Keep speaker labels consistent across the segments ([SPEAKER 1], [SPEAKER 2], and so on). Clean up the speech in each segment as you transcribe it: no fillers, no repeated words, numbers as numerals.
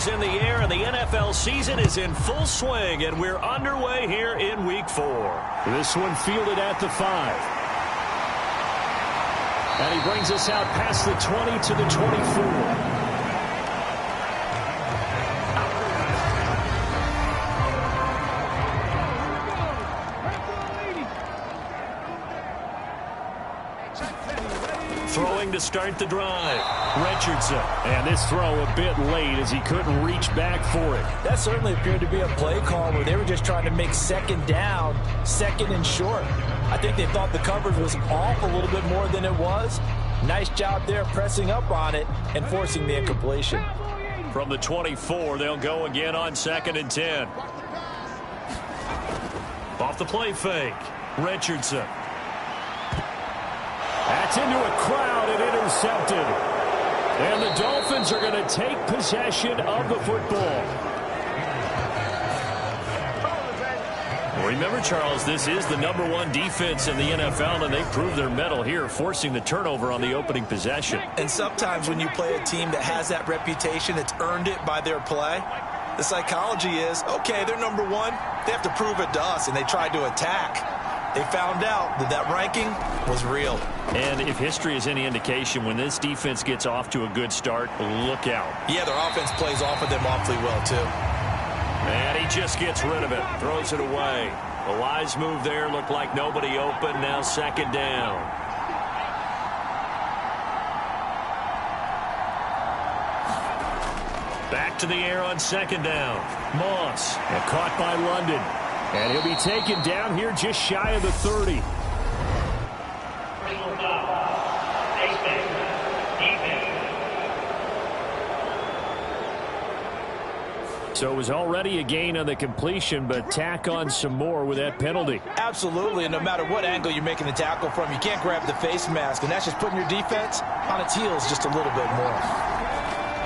[SPEAKER 1] is in the air, and the NFL season is in full swing, and we're underway here in Week 4.
[SPEAKER 2] This one fielded at the 5. And he brings us out past the 20 to the 24.
[SPEAKER 1] Throwing to start the drive, Richardson.
[SPEAKER 2] And this throw a bit late as he couldn't reach back for it.
[SPEAKER 3] That certainly appeared to be a play call where they were just trying to make second down, second and short. I think they thought the coverage was off a little bit more than it was. Nice job there pressing up on it and forcing the incompletion.
[SPEAKER 1] From the 24, they'll go again on 2nd and 10. Off the play fake, Richardson.
[SPEAKER 2] That's into a crowd and intercepted. And the Dolphins are going to take possession of the football.
[SPEAKER 1] Remember, Charles, this is the #1 defense in the NFL, and they proved their mettle here, forcing the turnover on the opening possession.
[SPEAKER 3] And sometimes when you play a team that has that reputation, it's earned it by their play. The psychology is, okay, they're #1. They have to prove it to us, and they tried to attack. They found out that that ranking was real.
[SPEAKER 1] And if history is any indication, when this defense gets off to a good start, look out.
[SPEAKER 3] Yeah, their offense plays off of them awfully well, too.
[SPEAKER 1] And he just gets rid of it, throws it away. A wise move there, looked like nobody open, now 2nd down. Back to the air on 2nd down. Moss.
[SPEAKER 2] And caught by London. And he'll be taken down here just shy of the 30. So it was already a gain on the completion, but tack on some more with that penalty.
[SPEAKER 3] Absolutely, and no matter what angle you're making the tackle from, you can't grab the face mask, and that's just putting your defense on its heels just a little bit more.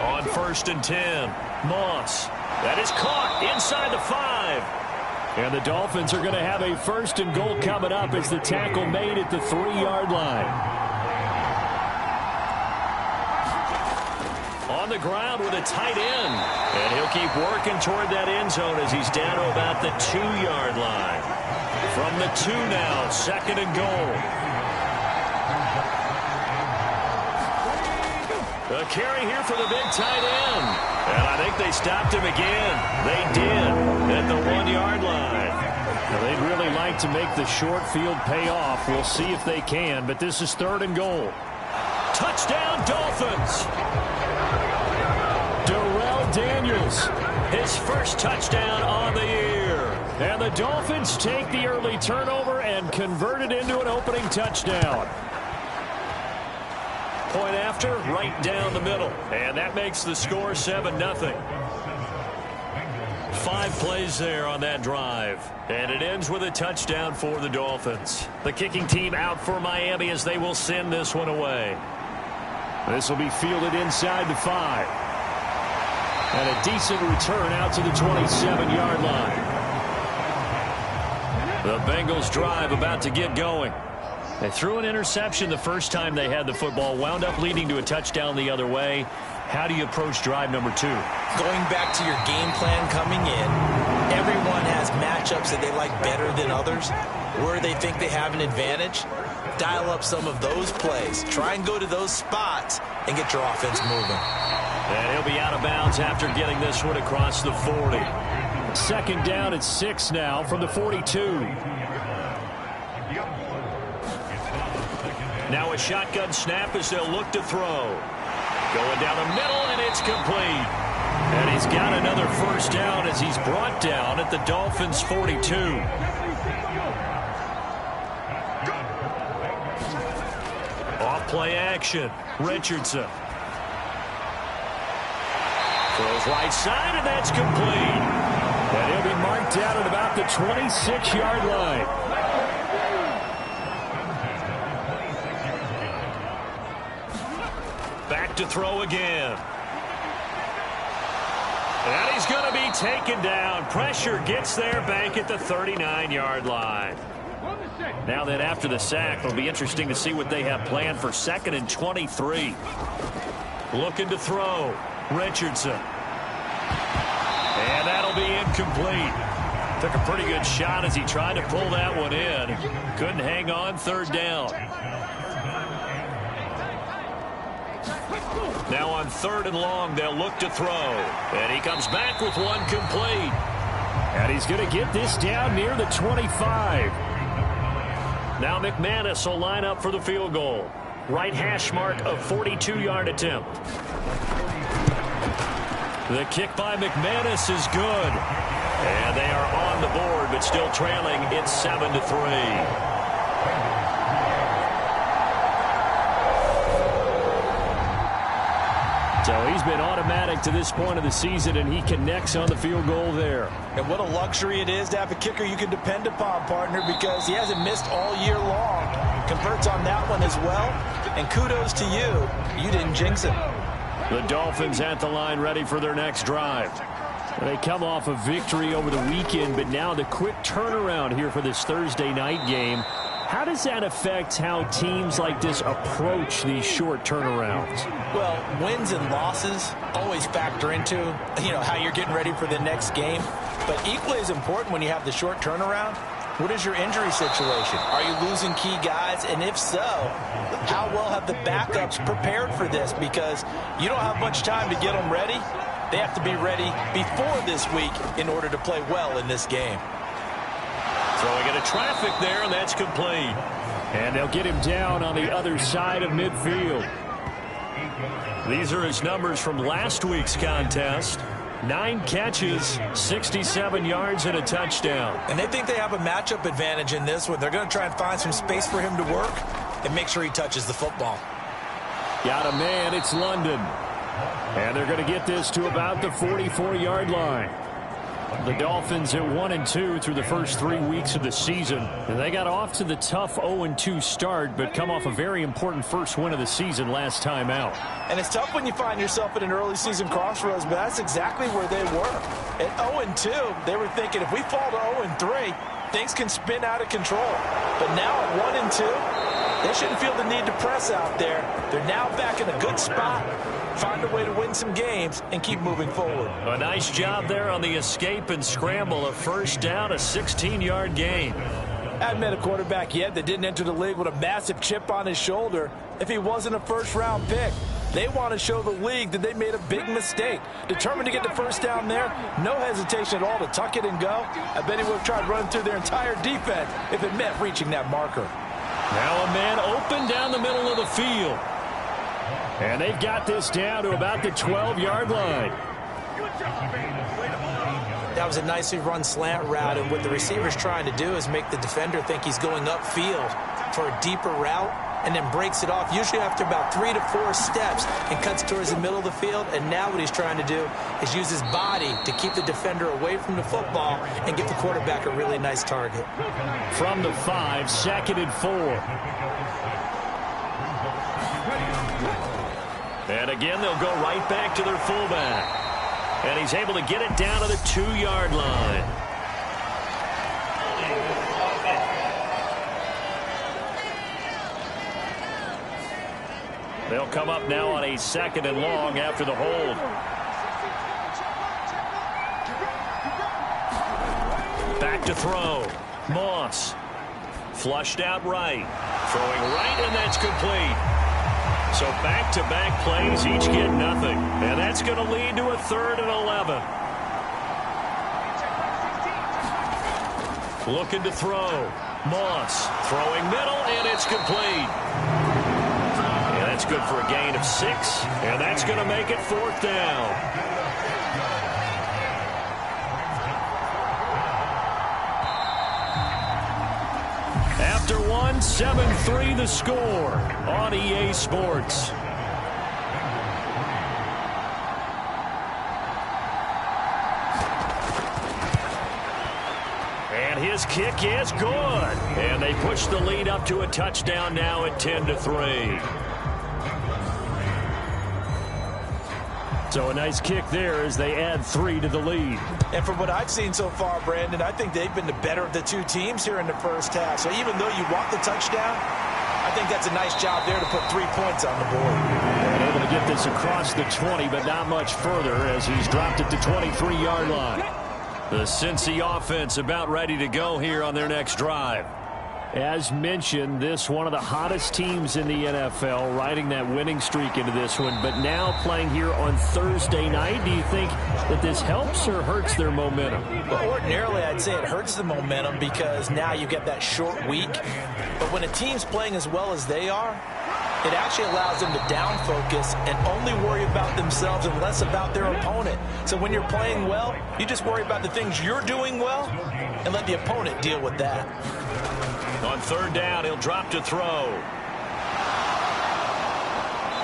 [SPEAKER 1] On 1st and 10, Moss. That is caught inside the 5.
[SPEAKER 2] And the Dolphins are going to have a 1st and goal coming up as the tackle made at the 3-yard line.
[SPEAKER 1] On the ground with a tight end. And he'll keep working toward that end zone as he's down to about the 2-yard line. From the 2 now, 2nd and goal. A carry here for the big tight end. And I think they stopped him again. They did at the 1-yard line.
[SPEAKER 2] Now, they'd really like to make the short field pay off. We'll see if they can, but this is 3rd and goal.
[SPEAKER 1] Touchdown, Dolphins.
[SPEAKER 2] Daniels,
[SPEAKER 1] his first touchdown on the year.
[SPEAKER 2] And the Dolphins take the early turnover and convert it into an opening touchdown.
[SPEAKER 1] Point after, right down the middle. And that makes the score 7-0. 5 plays there on that drive. And it ends with a touchdown for the Dolphins. The kicking team out for Miami as they will send this one away.
[SPEAKER 2] This will be fielded inside the 5. And a decent return out to the 27-yard line.
[SPEAKER 1] The Bengals drive about to get going. They threw an interception the first time they had the football, wound up leading to a touchdown the other way. How do you approach drive number 2?
[SPEAKER 3] Going back to your game plan coming in, everyone has matchups that they like better than others. Where they think they have an advantage, dial up some of those plays. Try and go to those spots and get your offense moving.
[SPEAKER 1] And he'll be out of bounds after getting this one across the 40.
[SPEAKER 2] 2nd down at 6 now from the 42.
[SPEAKER 1] Now a shotgun snap as they'll look to throw. Going down the middle, and it's complete. And he's got another 1st down as he's brought down at the Dolphins' 42. Off play action, Richardson. Throws right side, and that's complete.
[SPEAKER 2] And he'll be marked down at about the 26-yard line.
[SPEAKER 1] Back to throw again. And he's going to be taken down. Pressure gets there back at the 39-yard line. Now then, after the sack, it'll be interesting to see what they have planned for 2nd and 23. Looking to throw. Richardson. And that'll be incomplete. Took a pretty good shot as he tried to pull that one in. Couldn't hang on, third down. Now on 3rd and long, they'll look to throw. And he comes back with one complete.
[SPEAKER 2] And he's going to get this down near the 25.
[SPEAKER 1] Now McManus will line up for the field goal. Right hash mark of 42-yard attempt. The kick by McManus is good. And they are on the board, but still trailing. It's 7-3.
[SPEAKER 2] So he's been automatic to this point of the season, and he connects on the field goal there.
[SPEAKER 3] And what a luxury it is to have a kicker you can depend upon, partner, because he hasn't missed all year long. Converts on that one as well. And kudos to you. You didn't jinx him.
[SPEAKER 2] The Dolphins at the line ready for their next drive. They come off a victory over the weekend, but now the quick turnaround here for this Thursday night game. How does that affect how teams like this approach these short turnarounds?
[SPEAKER 3] Well, wins and losses always factor into, how you're getting ready for the next game. But equally as important when you have the short turnaround, what is your injury situation? Are you losing key guys? And if so, how well have the backups prepared for this? Because you don't have much time to get them ready. They have to be ready before this week in order to play well in this game.
[SPEAKER 1] Throwing into traffic there, and that's complete.
[SPEAKER 2] And they'll get him down on the other side of midfield.
[SPEAKER 1] These are his numbers from last week's contest. 9 catches, 67 yards, and a touchdown.
[SPEAKER 3] And they think they have a matchup advantage in this one. They're going to try and find some space for him to work and make sure he touches the football.
[SPEAKER 2] Got a man, it's London. And they're going to get this to about the 44-yard line. The Dolphins at 1-2 through the first 3 weeks of the season. And they got off to the tough 0-2 start, but come off a very important first win of the season last time out.
[SPEAKER 3] And it's tough when you find yourself at an early season crossroads, but that's exactly where they were. At 0-2, they were thinking if we fall to 0-3, things can spin out of control. But now at 1-2, they shouldn't feel the need to press out there. They're now back in a good spot. Find a way to win some games and keep moving forward.
[SPEAKER 1] A nice job there on the escape and scramble. A first down, a 16-yard gain.
[SPEAKER 3] I haven't met a quarterback yet that didn't enter the league with a massive chip on his shoulder if he wasn't a first-round pick. They want to show the league that they made a big mistake. Determined to get the first down there, no hesitation at all to tuck it and go. I bet he would have tried running through their entire defense if it meant reaching that marker.
[SPEAKER 1] Now a man open down the middle of the field.
[SPEAKER 2] And they've got this down to about the 12-yard line.
[SPEAKER 3] That was a nicely run slant route, and what the receiver's trying to do is make the defender think he's going upfield for a deeper route and then breaks it off, usually after about 3 to 4 steps, and cuts towards the middle of the field. And now what he's trying to do is use his body to keep the defender away from the football and give the quarterback a really nice target.
[SPEAKER 2] From the 5, 2nd and 4.
[SPEAKER 1] And again, they'll go right back to their fullback. And he's able to get it down to the 2-yard line. They'll come up now on a 2nd and long after the hold. Back to throw. Moss. Flushed out right. Throwing right, and that's complete. So back-to-back plays, each get nothing. And that's going to lead to a 3rd and 11. Looking to throw. Moss throwing middle, and it's complete. And that's good for a gain of 6. And that's going to make it 4th down. After 7-3 the score on EA Sports. And his kick is good. And they push the lead up to a touchdown now at 10-3. So a nice kick there as they add 3 to the lead.
[SPEAKER 3] And from what I've seen so far, Brandon, I think they've been the better of the two teams here in the first half. So even though you want the touchdown, I think that's a nice job there to put 3 points on the board.
[SPEAKER 2] And able to get this across the 20, but not much further as he's dropped it to 23-yard line.
[SPEAKER 1] The Cincy offense about ready to go here on their next drive.
[SPEAKER 2] As mentioned, this one of the hottest teams in the NFL, riding that winning streak into this one, but now playing here on Thursday night. Do you think that this helps or hurts their momentum?
[SPEAKER 3] Well, ordinarily, I'd say it hurts the momentum because now you get that short week. But when a team's playing as well as they are, it actually allows them to down focus and only worry about themselves and less about their opponent. So when you're playing well, you just worry about the things you're doing well and let the opponent deal with that.
[SPEAKER 1] On third down, he'll drop to throw.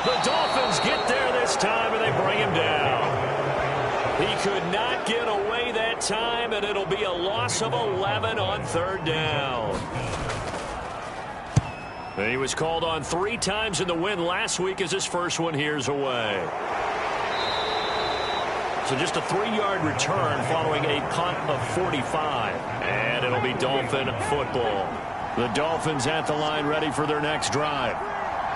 [SPEAKER 1] The Dolphins get there this time, and they bring him down. He could not get away that time, and it'll be a loss of 11 on third down. And he was called on 3 times in the win last week as his first one here's away. So just a 3-yard return following a punt of 45. And it'll be Dolphin football. The Dolphins at the line ready for their next drive.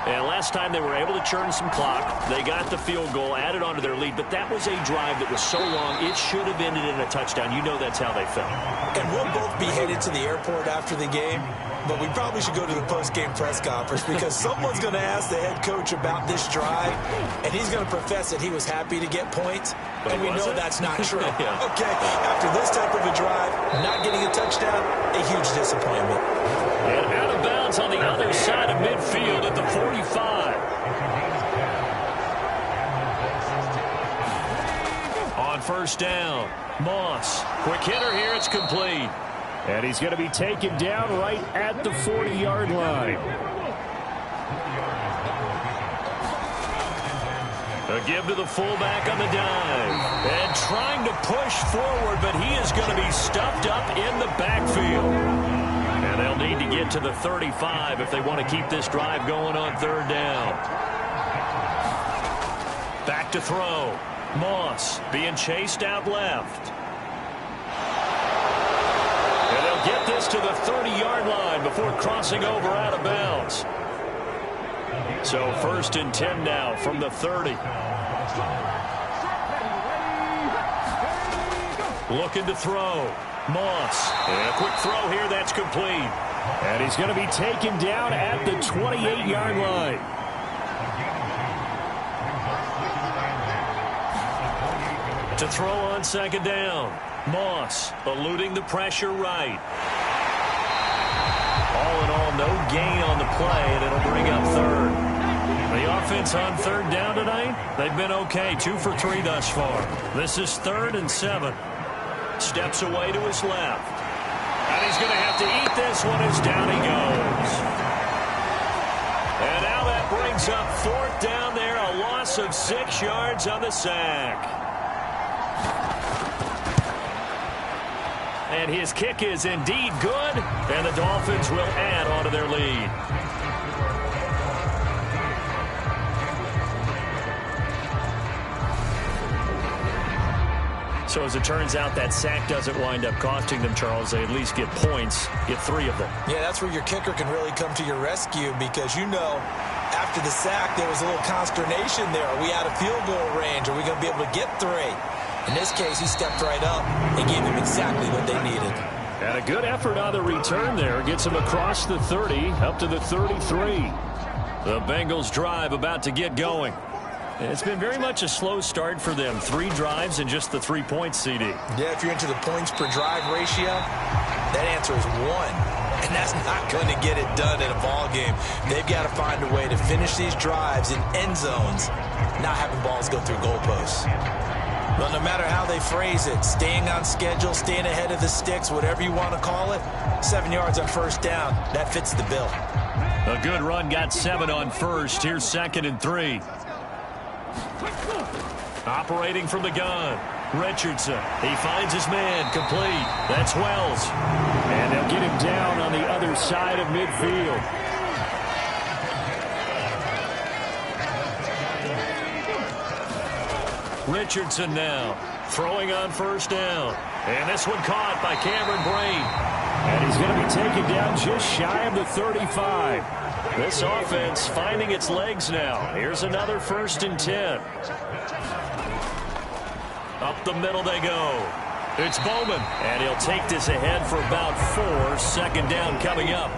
[SPEAKER 1] And last time they were able to churn some clock. They got the field goal, added on to their lead. But that was a drive that was so long, it should have ended in a touchdown. You know that's how they felt.
[SPEAKER 3] And we'll both be headed to the airport after the game. But we probably should go to the post-game press conference because someone's going to ask the head coach about this drive, and he's going to profess that he was happy to get points, and we know that's not true.
[SPEAKER 1] Yeah.
[SPEAKER 3] Okay, after this type of a drive, not getting a touchdown, a huge disappointment.
[SPEAKER 1] And out of bounds on the other side of midfield at the 45. On first down, Moss. Quick hitter here, it's complete.
[SPEAKER 2] And he's going to be taken down right at the 40-yard line.
[SPEAKER 1] A give to the fullback on the dive. And trying to push forward, but he is going to be stuffed up in the backfield. And they'll need to get to the 35 if they want to keep this drive going on third down. Back to throw. Moss being chased out left. And they'll get this to the 30-yard line before crossing over out of bounds. So first and 10 now from the 30. Looking to throw. Moss. And a quick throw here, that's complete.
[SPEAKER 2] And he's going to be taken down at the 28-yard line.
[SPEAKER 1] To throw on second down. Moss eluding the pressure right. All in all, no gain on the play, and it'll bring up third. The offense on third down tonight, they've been okay. 2 for 3 thus far. This is 3rd and 7. Steps away to his left. And he's going to have to eat this one as down he goes. And now that brings up 4th down there, a loss of 6 yards on the sack. And his kick is indeed good, and the Dolphins will add on to their lead. So as it turns out, that sack doesn't wind up costing them, Charles. They at least get points, get 3 of them.
[SPEAKER 3] Yeah, that's where your kicker can really come to your rescue because, you know, after the sack, there was a little consternation there. Are we out of field goal range? Are we going to be able to get 3? In this case, he stepped right up and gave them exactly what they needed.
[SPEAKER 2] And a good effort on the return there. Gets him across the 30, up to the 33.
[SPEAKER 1] The Bengals drive about to get going.
[SPEAKER 2] It's been very much a slow start for them. 3 drives and just the 3 points, CD.
[SPEAKER 3] Yeah, if you're into the points per drive ratio, that answer is 1. And that's not going to get it done in a ball game. They've got to find a way to finish these drives in end zones, not having balls go through goalposts. Well, no matter how they phrase it, staying on schedule, staying ahead of the sticks, whatever you want to call it, 7 yards on first down, that fits the bill.
[SPEAKER 1] A good run got 7 on first. Here's 2nd and 3. Operating from the gun. Richardson. He finds his man. Complete. That's Wells.
[SPEAKER 2] And they'll get him down on the other side of midfield.
[SPEAKER 1] Richardson now throwing on first down. And this one caught by Cameron Brain.
[SPEAKER 2] And he's going to be taken down just shy of the 35.
[SPEAKER 1] This offense finding its legs now. Here's another 1st and 10. Up the middle they go. It's Bowman. And he'll take this ahead for about 4. 2nd down coming up.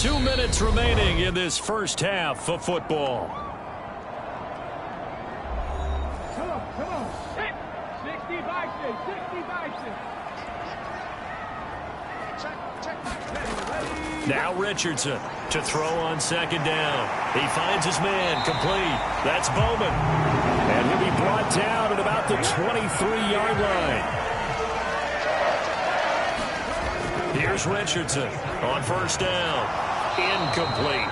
[SPEAKER 1] 2 minutes remaining in this first half of football.
[SPEAKER 4] Come on. 60 bikes.
[SPEAKER 1] Now Richardson to throw on 2nd down. He finds his man complete. That's Bowman.
[SPEAKER 2] And he'll be brought down at about the 23-yard line.
[SPEAKER 1] Here's Richardson on 1st down. Incomplete.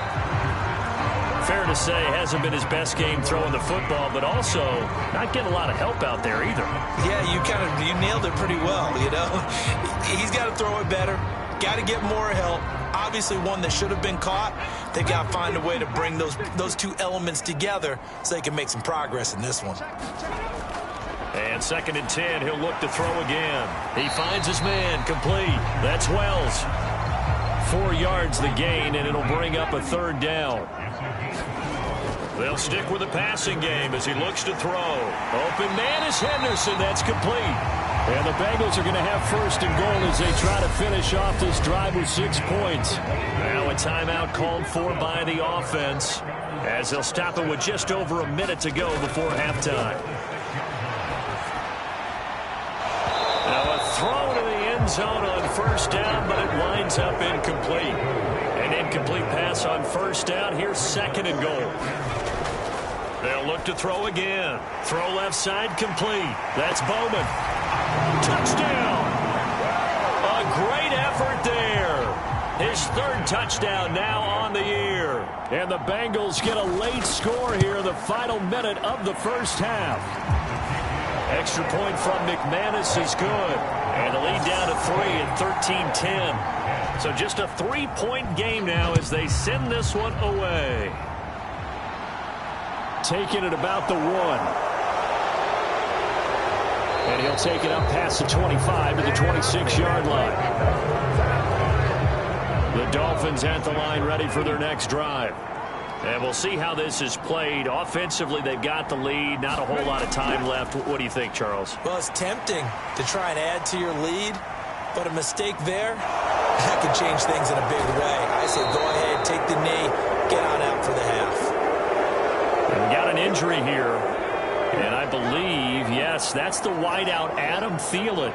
[SPEAKER 1] Fair to say, hasn't been his best game throwing the football, but also not getting a lot of help out there either.
[SPEAKER 3] Yeah, you nailed it pretty well, you know. He's got to throw it better. Got to get more help. Obviously one that should have been caught. They've got to find a way to bring those two elements together so they can make some progress in this one.
[SPEAKER 1] And 2nd and 10, he'll look to throw again. He finds his man complete. That's Wells. 4 yards the gain, and it'll bring up a 3rd down. They'll stick with the passing game as he looks to throw. Open man is Henderson. That's complete.
[SPEAKER 2] And the Bengals are going to have 1st and goal as they try to finish off this drive with 6 points.
[SPEAKER 1] Now a timeout called for by the offense as they'll stop it with just over a minute to go before halftime. Now a throw to the end zone on 1st down, but it winds up incomplete. An incomplete pass on 1st down. Here's 2nd and goal. They'll look to throw again. Throw left side complete. That's Bowman. Touchdown! A great effort there. His 3rd touchdown now on the year.
[SPEAKER 2] And the Bengals get a late score here in the final minute of the first half.
[SPEAKER 1] Extra point from McManus is good. And the lead down to 3 at 13-10. So just a 3-point game now as they send this one away.
[SPEAKER 2] Taking it about the 1. And he'll take it up past the 25 to the 26-yard line. The Dolphins at the line ready for their next drive. And we'll see how this is played. Offensively, they've got the lead. Not a whole lot of time left. What do you think, Charles?
[SPEAKER 3] Well, it's tempting to try and add to your lead, but a mistake there, that could change things in a big way. I say go ahead, take the knee, get on out for the half.
[SPEAKER 1] And we got an injury here. And I believe, yes, that's the wideout, Adam Thielen.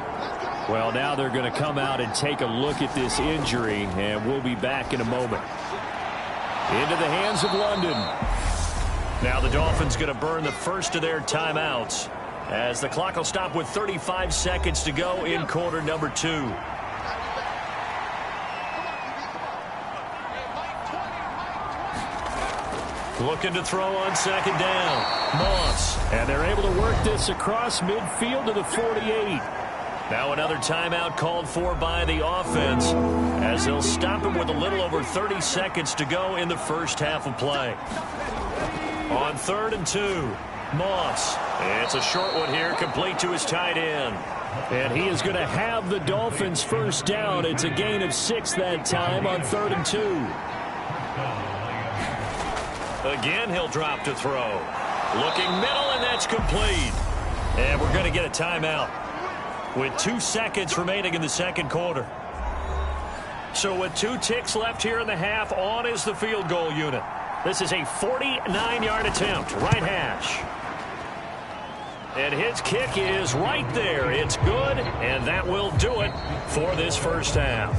[SPEAKER 2] Well, now they're going to come out and take a look at this injury, and we'll be back in a moment. Into the hands of London.
[SPEAKER 1] Now the Dolphins going to burn the first of their timeouts as the clock will stop with 35 seconds to go in quarter number 2. Looking to throw on 2nd down. Moss.
[SPEAKER 2] And they're able to work this across midfield to the 48.
[SPEAKER 1] Now another timeout called for by the offense as they'll stop him with a little over 30 seconds to go in the first half of play. On 3rd and 2, Moss. It's a short one here, complete to his tight end.
[SPEAKER 2] And he is going to have the Dolphins 1st down. It's a gain of 6 that time on 3rd and 2.
[SPEAKER 1] Again, he'll drop to throw. Looking middle, and that's complete. And we're going to get a timeout with 2 seconds remaining in the second quarter. So with 2 ticks left here in the half, on is the field goal unit. This is a 49-yard attempt, right hash. And his kick is right there. It's good, and that will do it for this first half.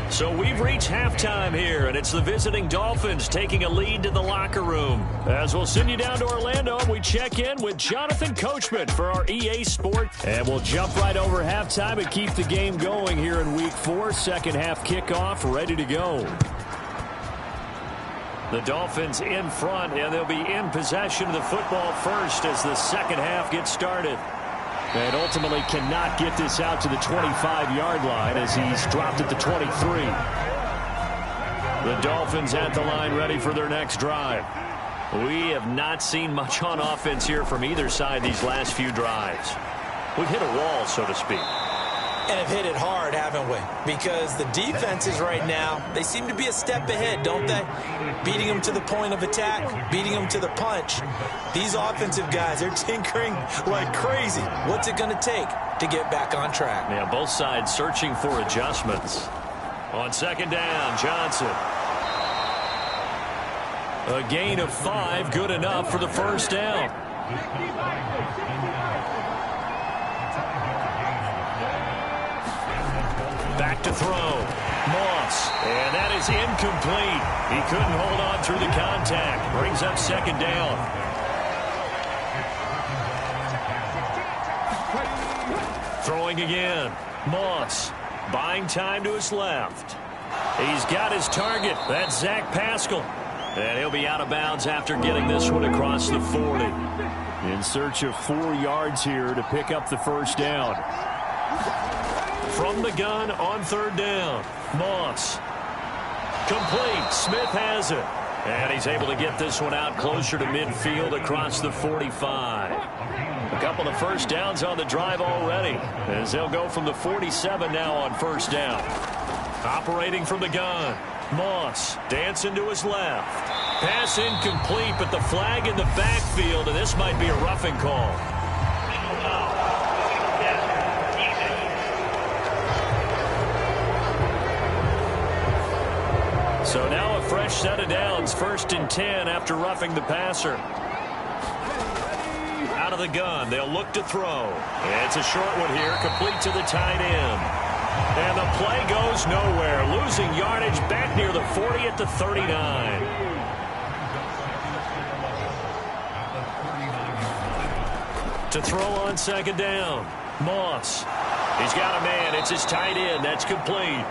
[SPEAKER 1] So we've reached halftime here, and it's the visiting Dolphins taking a lead to the locker room. As we'll send you down to Orlando, we check in with Jonathan Coachman for our EA Sports. And we'll jump right over halftime and keep the game going here in Week 4. Second half kickoff ready to go. The Dolphins in front, and they'll be in possession of the football first as the second half gets started. And ultimately cannot get this out to the 25-yard line as he's dropped at the 23. The Dolphins at the line ready for their next drive. We have not seen much on offense here from either side these last few drives. We've hit a wall, so to speak.
[SPEAKER 3] And have hit it hard, haven't we? Because the defenses right now, they seem to be a step ahead, don't they? Beating them to the point of attack, beating them to the punch. These offensive guys, they're tinkering like crazy. What's it going to take to get back on track?
[SPEAKER 1] Yeah, both sides searching for adjustments. On second down, Johnson. A gain of 5, good enough for the first down. Back to throw. Moss. And that is incomplete. He couldn't hold on through the contact. Brings up second down. Throwing again. Moss. Buying time to his left. He's got his target. That's Zach Pascal. And he'll be out of bounds after getting this one across the 40.
[SPEAKER 2] In search of 4 yards here to pick up the first down.
[SPEAKER 1] From the gun on third down. Moss. Complete. Smith has it. And he's able to get this one out closer to midfield across the 45. A couple of first downs on the drive already, as they'll go from the 47 now on first down. Operating from the gun. Moss dancing to his left. Pass incomplete, but the flag in the backfield, and this might be a roughing call. So now a fresh set of downs, 1st and 10 after roughing the passer. Out of the gun, they'll look to throw. It's a short one here, complete to the tight end. And the play goes nowhere, losing yardage back near the 40 at the 39. To throw on second down, Moss. He's got a man, it's his tight end, that's complete.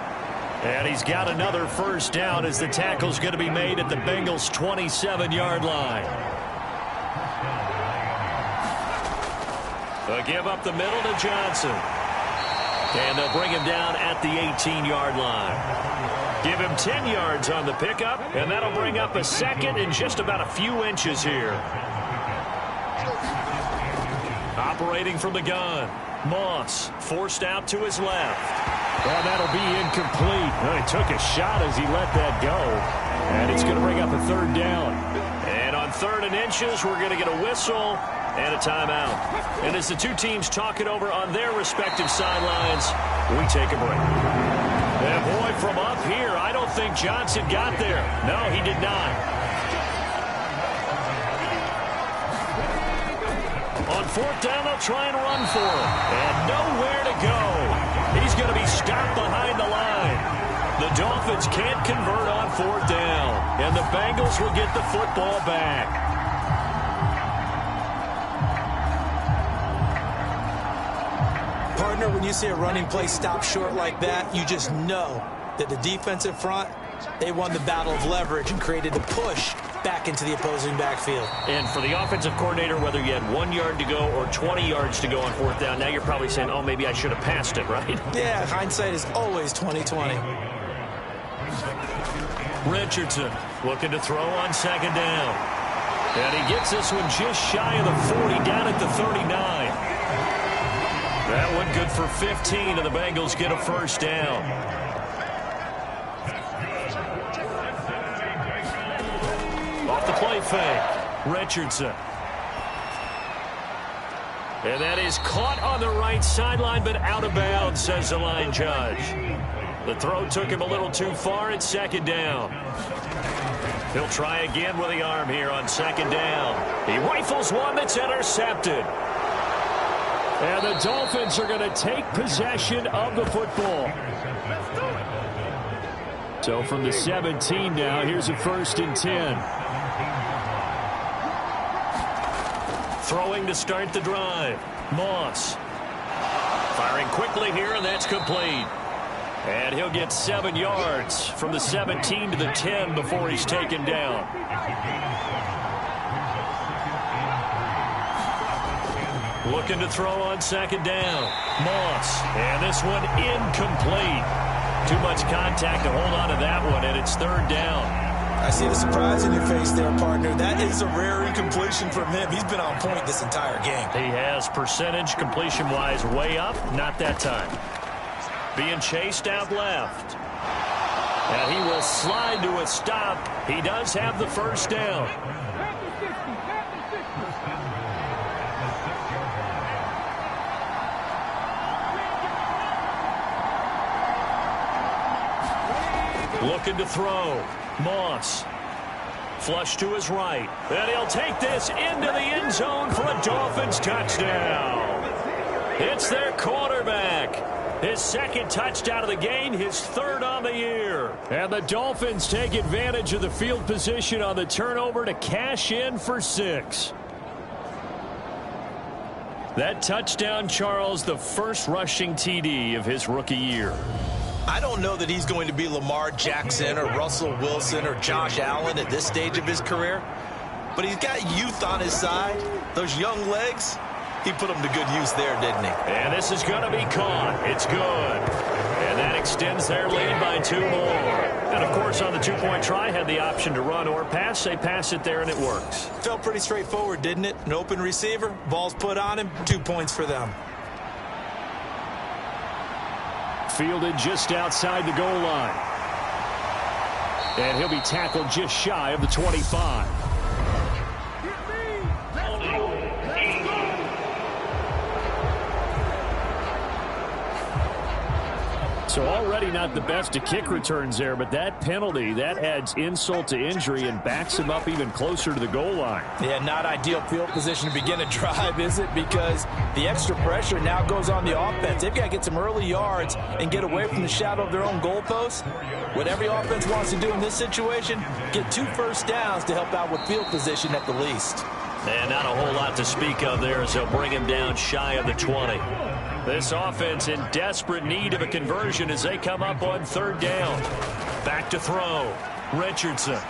[SPEAKER 1] And he's got another first down as the tackle's going to be made at the Bengals' 27-yard line. A give up the middle to Johnson. And they'll bring him down at the 18-yard line. Give him 10 yards on the pickup, and that'll bring up a second in just about a few inches here. Operating from the gun. Moss forced out to his left.
[SPEAKER 2] Well, that'll be incomplete. Well, he took a shot as he let that go. And it's going to bring up a third down.
[SPEAKER 1] And on 3rd and inches, we're going to get a whistle and a timeout. And as the two teams talk it over on their respective sidelines, we take a break. And boy, from up here, I don't think Johnson got there. No, he did not. On 4th down, they'll try and run for him. And nowhere to go. He's going to be stopped behind the line. The Dolphins can't convert on 4th down. And the Bengals will get the football back.
[SPEAKER 3] Partner, when you see a running play stop short like that, you just know that the defensive front, they won the battle of leverage and created a push back into the opposing backfield.
[SPEAKER 1] And for the offensive coordinator, whether you had 1 yard to go or 20 yards to go on 4th down, now you're probably saying, oh, maybe I should have passed it, right?
[SPEAKER 3] Yeah, hindsight is always 20/20.
[SPEAKER 1] Richardson looking to throw on second down. And he gets this one just shy of the 40, down at the 39. That one good for 15, and the Bengals get a first down. Off the play fake, Richardson. And that is caught on the right sideline, but out of bounds, says the line judge. The throw took him a little too far at second down. He'll try again with the arm here on second down. He rifles one that's intercepted.
[SPEAKER 2] And the Dolphins are going to take possession of the football. So from the 17 now, here's a 1st and 10.
[SPEAKER 1] Throwing to start the drive. Moss. Firing quickly here, and that's complete. And he'll get 7 yards from the 17 to the 10 before he's taken down. Looking to throw on second down. Moss. And this one incomplete. Too much contact to hold on to that one, and it's 3rd down.
[SPEAKER 3] I see the surprise in your face there, partner. That is a rare incompletion from him. He's been on point this entire game.
[SPEAKER 2] He has percentage completion-wise way up. Not that time. Being chased out left. And he will slide to a stop. He does have the first down. Looking to throw. Moss. Flush to his right. And he'll take this into the end zone for a Dolphins touchdown. It's their quarterback. His second touchdown of the game, his third on the year. And the Dolphins take advantage of the field position on the turnover to cash in for 6. That touchdown, Charles, the first rushing TD of his rookie year.
[SPEAKER 3] I don't know that he's going to be Lamar Jackson or Russell Wilson or Josh Allen at this stage of his career, but he's got youth on his side. Those young legs, he put them to good use there, didn't he?
[SPEAKER 2] And this is going to be caught. It's good. And that extends their lead by 2 more. And, of course, on the two-point try, had the option to run or pass. They pass it there, and it works.
[SPEAKER 3] Felt pretty straightforward, didn't it? An open receiver, ball's put on him, 2 points for them.
[SPEAKER 2] Fielded just outside the goal line. And he'll be tackled just shy of the 25. So already not the best of kick returns there, but that penalty, that adds insult to injury and backs him up even closer to the goal line.
[SPEAKER 3] Yeah, not ideal field position to begin a drive, is it? Because the extra pressure now goes on the offense. They've got to get some early yards and get away from the shadow of their own goalposts. What every offense wants to do in this situation, get 2 first downs to help out with field position at the least.
[SPEAKER 1] And not a whole lot to speak of there as they'll bring him down shy of the 20.
[SPEAKER 2] This offense in desperate need of a conversion as they come up on 3rd down. Back to throw. Richardson.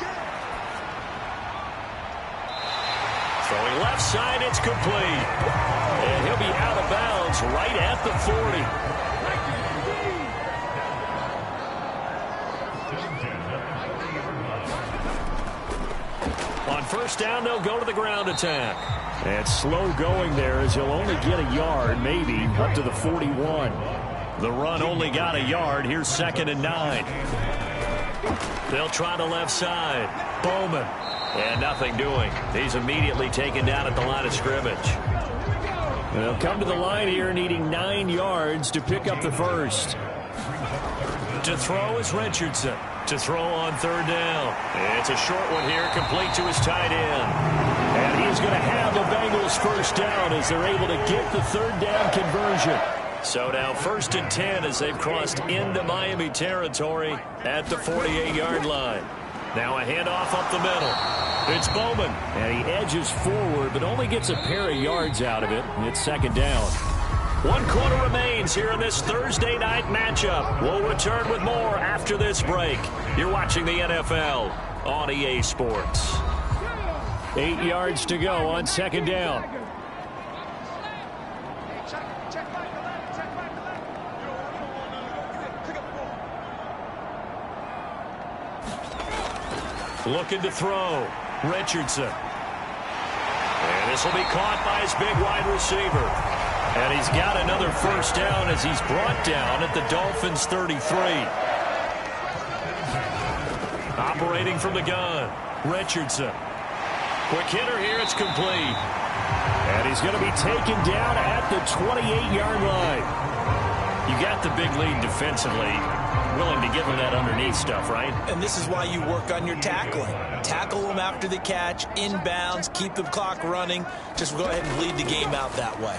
[SPEAKER 1] Throwing left side, it's complete. And he'll be out of bounds right at the 40.
[SPEAKER 2] On 1st down, they'll go to the ground attack. And slow going there as he'll only get a yard, maybe, up to the 41.
[SPEAKER 1] The run only got a yard. Here's 2nd and 9. They'll try the left side. Bowman. And nothing doing. He's immediately taken down at the line of scrimmage.
[SPEAKER 2] They'll come to the line here needing 9 yards to pick up the first.
[SPEAKER 1] To throw is Richardson. To throw on 3rd down. It's a short one here, complete to his tight end.
[SPEAKER 2] And he's going to have the Bengals first down as they're able to get the 3rd down conversion.
[SPEAKER 1] So now 1st and 10 as they've crossed into Miami territory at the 48-yard line. Now a handoff up the middle. It's Bowman.
[SPEAKER 2] And he edges forward, but only gets a pair of yards out of it. It's 2nd down.
[SPEAKER 1] 1 quarter remains here in this Thursday night matchup. We'll return with more after this break. You're watching the NFL on EA Sports.
[SPEAKER 2] 8 yards to go on 2nd down.
[SPEAKER 1] Looking to throw. Richardson. And this will be caught by his big wide receiver. And he's got another first down as he's brought down at the Dolphins' 33. Operating from the gun. Richardson. Quick hitter here. It's complete.
[SPEAKER 2] And he's going to be taken down at the 28-yard line.
[SPEAKER 1] You got the big lead defensively. Willing to give him that underneath stuff, right?
[SPEAKER 3] And this is why you work on your tackling. Tackle them after the catch, inbounds, keep the clock running. Just go ahead and bleed the game out that way.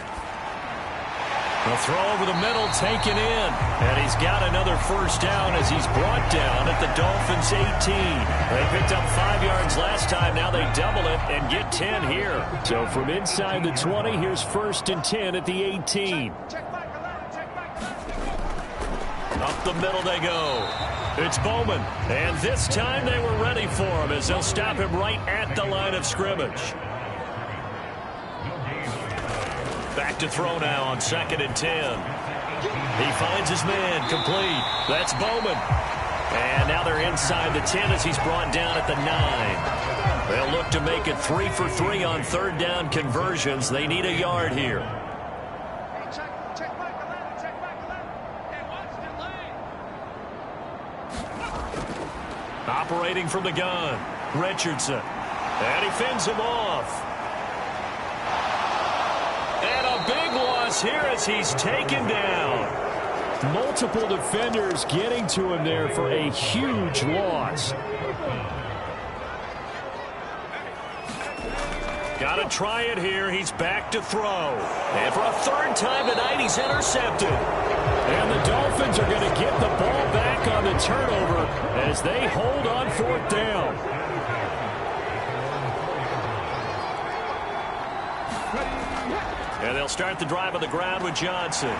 [SPEAKER 1] The throw over the middle, taken in. And he's got another first down as he's brought down at the Dolphins' 18. They picked up 5 yards last time. Now they double it and get 10 here.
[SPEAKER 2] So from inside the 20, here's 1st and 10 at the 18.
[SPEAKER 1] Up the middle they go. It's Bowman. And this time they were ready for him as they'll stop him right at the line of scrimmage. Back to throw now on 2nd and 10. He finds his man complete. That's Bowman. And now they're inside the 10 as he's brought down at the 9. They'll look to make it 3 for 3 on third down conversions. They need a yard here. Operating from the gun, Richardson. And he fends him off. And a big loss here as he's taken down.
[SPEAKER 2] Multiple defenders getting to him there for a huge loss.
[SPEAKER 1] Got to try it here. He's back to throw. And for a third time tonight, he's intercepted.
[SPEAKER 2] And the Dolphins are going to get the ball back on the turnover as they hold on fourth down.
[SPEAKER 1] And they'll start the drive on the ground with Johnson.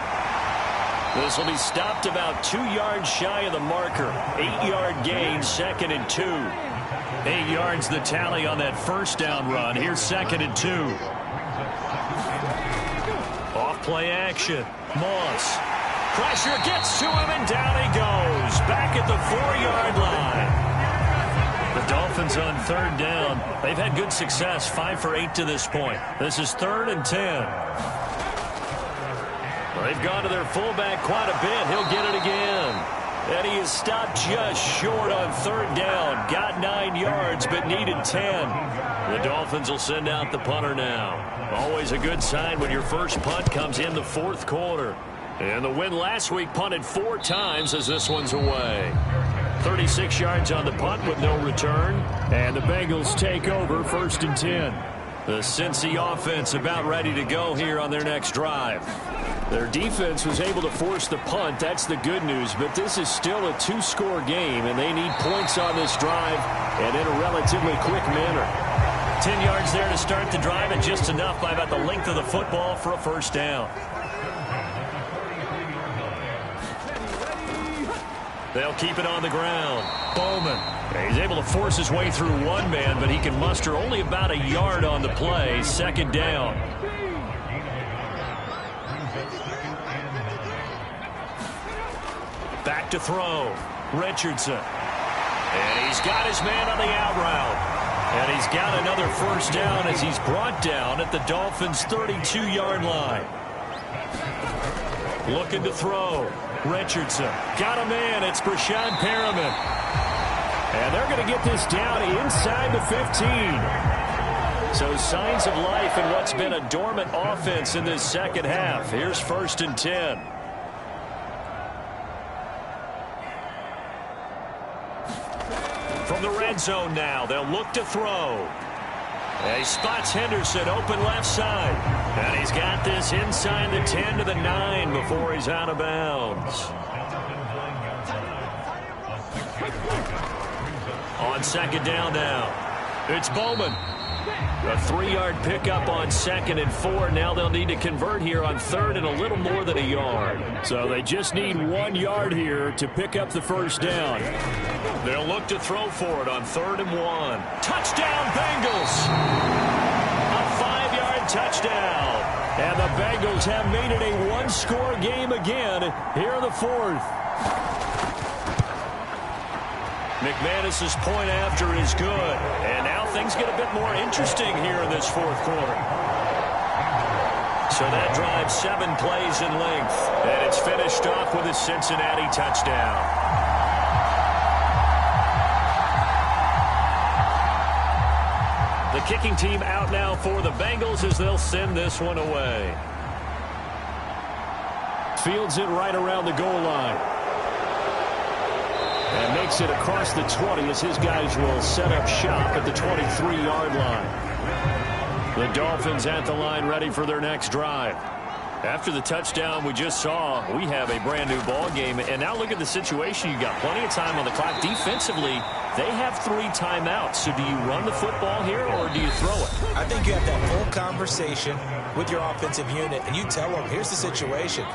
[SPEAKER 1] This will be stopped about 2 yards shy of the marker. 8-yard gain, 2nd and 2. 8 yards the tally on that first down run. Here's 2nd and 2. Off play action. Moss. Pressure gets to him and down he goes. Back at the 4-yard line. The Dolphins on third down. They've had good success, 5 for 8 to this point. This is 3rd and 10. They've gone to their fullback quite a bit. He'll get it again. And he is stopped just short on third down. Got 9 yards, but needed 10. The Dolphins will send out the punter now. Always a good sign when your first punt comes in the fourth quarter. And the win last week punted 4 times as this one's away. 36 yards on the punt with no return. And the Bengals take over 1st and 10. The Cincy offense about ready to go here on their next drive. Their defense was able to force the punt. That's the good news. But this is still a 2-score game, and they need points on this drive and in a relatively quick manner. 10 yards there to start the drive, and just enough by about the length of the football for a first down. They'll keep it on the ground. Bowman. He's able to force his way through one man, but he can muster only about a yard on the play. 2nd down. Back to throw. Richardson. And he's got his man on the out route. And he's got another first down as he's brought down at the Dolphins' 32-yard line. Looking to throw. Richardson. Got a man. It's Brashad Perriman. And they're going to get this down inside the 15. So signs of life in what's been a dormant offense in this second half. Here's 1st and 10. From the red zone now, they'll look to throw. And he spots Henderson open left side. And he's got this inside the 10 to the 9 before he's out of bounds. On 2nd down now, it's Bowman. A 3-yard pickup on 2nd and 4. Now they'll need to convert here on 3rd and a little more than a yard.
[SPEAKER 2] So they just need 1 yard here to pick up the first down.
[SPEAKER 1] They'll look to throw for it on 3rd and 1. Touchdown, Bengals! A 5-yard touchdown.
[SPEAKER 2] And the Bengals have made it a 1-score game again here in the 4th.
[SPEAKER 1] McManus's point after is good. And now things get a bit more interesting here in this fourth quarter. So that drives 7 plays in length. And it's finished off with a Cincinnati touchdown. The kicking team out now for the Bengals as they'll send this one away.
[SPEAKER 2] Fields it right around the goal line. And makes it across the 20 as his guys will set up shop at the 23-yard line. The Dolphins at the line ready for their next drive. After the touchdown we just saw, we have a brand new ball game. And now look at the situation. You got plenty of time on the clock. Defensively, they have 3 timeouts. So do you run the football here or do you throw it?
[SPEAKER 3] I think you have that full conversation with your offensive unit, and you tell them, here's the situation.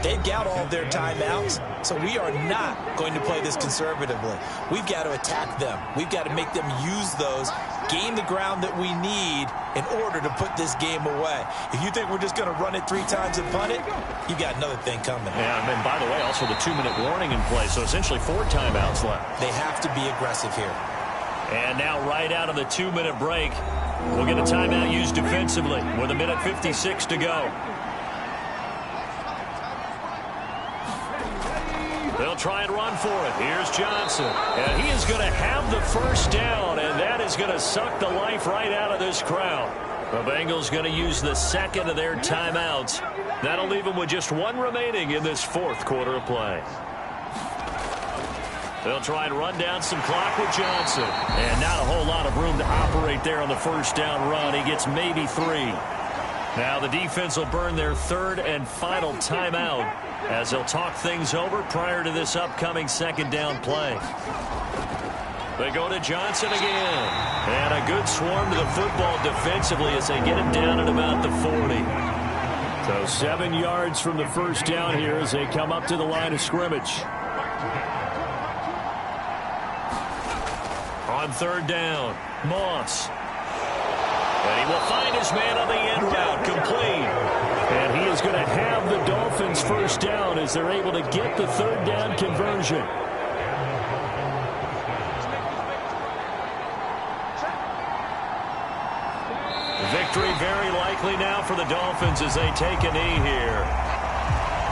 [SPEAKER 3] They've got all of their timeouts, so we are not going to play this conservatively. We've got to attack them. We've got to make them use those gain the ground that we need in order to put this game away. If you think we're just going to run it 3 times and punt it, you got another thing coming.
[SPEAKER 2] Yeah, and by the way, also the 2-minute warning in play, so essentially 4 timeouts left.
[SPEAKER 3] They have to be aggressive here.
[SPEAKER 1] And now right out of the 2-minute break, we'll get a timeout used defensively with 1:56 to go. They'll try and run for it. Here's Johnson. And he is going to have the first down, and that is going to suck the life right out of this crowd. The Bengals going to use the second of their timeouts. That'll leave them with just 1 remaining in this 4th quarter of play. They'll try and run down some clock with Johnson. And not a whole lot of room to operate there on the first down run. He gets maybe 3. Now the defense will burn their 3rd and final timeout as they'll talk things over prior to this upcoming 2nd down play. They go to Johnson again. And a good swarm to the football defensively as they get him down at about the 40.
[SPEAKER 2] So 7 yards from the first down here as they come up to the line of scrimmage.
[SPEAKER 1] On 3rd down, Moss. And he will find his man on the end route, complete.
[SPEAKER 2] And he is going to have the Dolphins first down as they're able to get the 3rd down conversion.
[SPEAKER 1] Victory very likely now for the Dolphins as they take a knee here.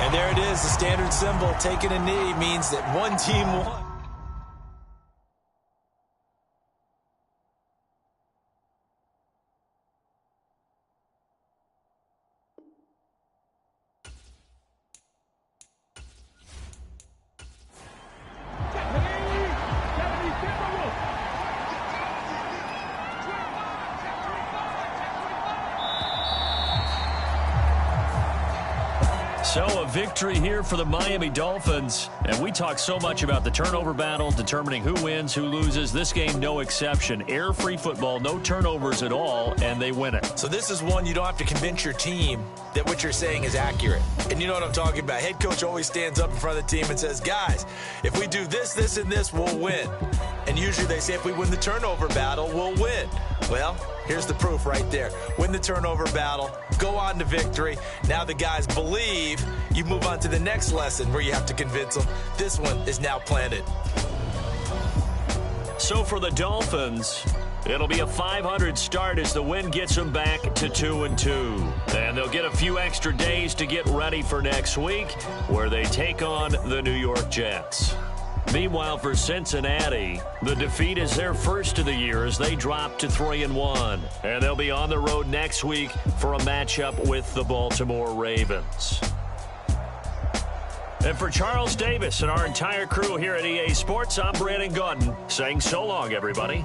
[SPEAKER 3] And there it is, the standard symbol. Taking a knee means that one team won.
[SPEAKER 1] So a victory here for the Miami Dolphins. And we talk so much about the turnover battle, determining who wins, who loses. This game, no exception. Air-free football, no turnovers at all, and they win it.
[SPEAKER 3] So this is one you don't have to convince your team that what you're saying is accurate. And you know what I'm talking about. Head coach always stands up in front of the team and says, guys, if we do this, this, and this, we'll win. And usually they say if we win the turnover battle, we'll win. Well, here's the proof right there. Win the turnover battle, go on to victory. Now the guys believe. You move on to the next lesson where you have to convince them. This one is now planted.
[SPEAKER 1] So for the Dolphins, it'll be a 500 start as the win gets them back to 2-2. And they'll get a few extra days to get ready for next week, where they take on the New York Jets. Meanwhile, for Cincinnati, the defeat is their first of the year as they drop to 3-1. And they'll be on the road next week for a matchup with the Baltimore Ravens. And for Charles Davis and our entire crew here at EA Sports, I'm Brandon Gaudin saying so long, everybody.